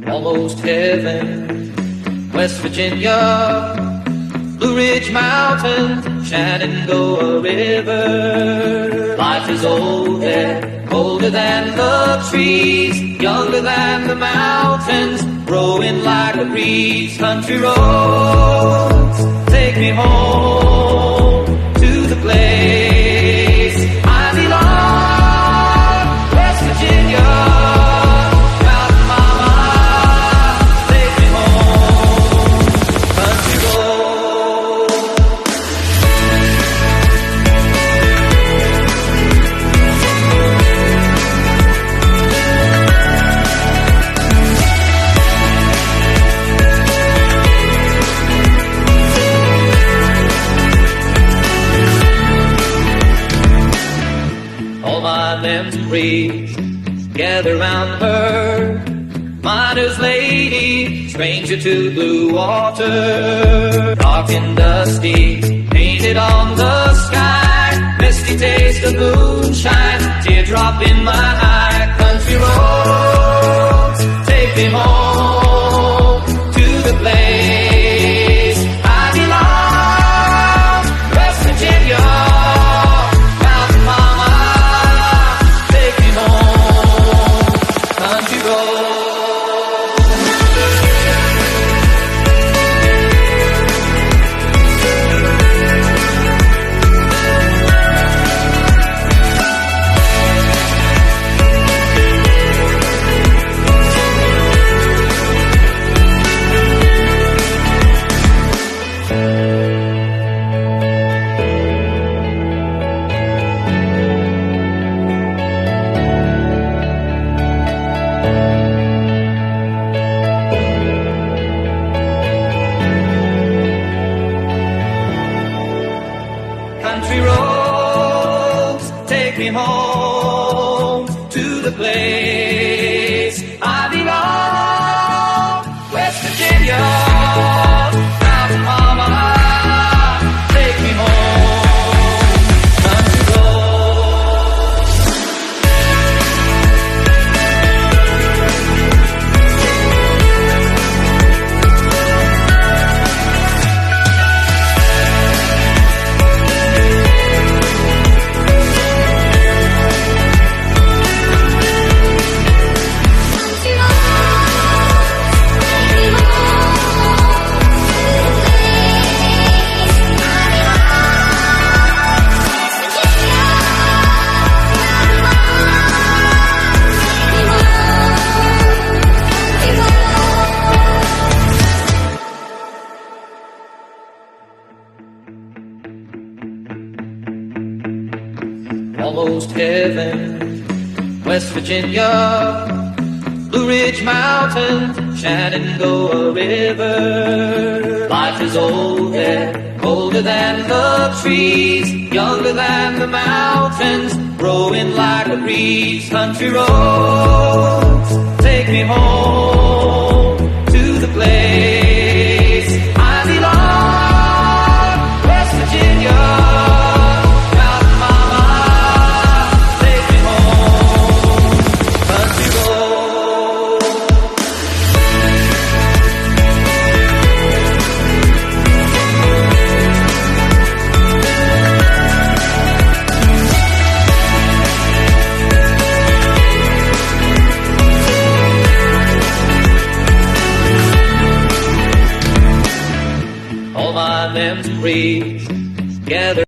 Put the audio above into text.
Almost heaven, West Virginia, Blue Ridge Mountains, Shenandoah River. Life is old there, older than the trees, younger than the mountains, growing like a breeze. Country roads, take me home to the place I belong. West Virginia. Memories gather round her, miner's lady, stranger to blue water. Dark and dusty, painted on the sky, misty taste of moonshine, teardrop in my eye. Country roads, take me home to the place I belong. West Virginia. Country roads, take me home to the place I belong. West Virginia, Mountain Mama, take me home. Country roads. Almost heaven, West Virginia, Blue Ridge Mountains, Shenandoah River. Life is old there, older than the trees, younger than the mountains, growing like a breeze. Country roads, take me home to the place I belong. West Virginia. Memories gather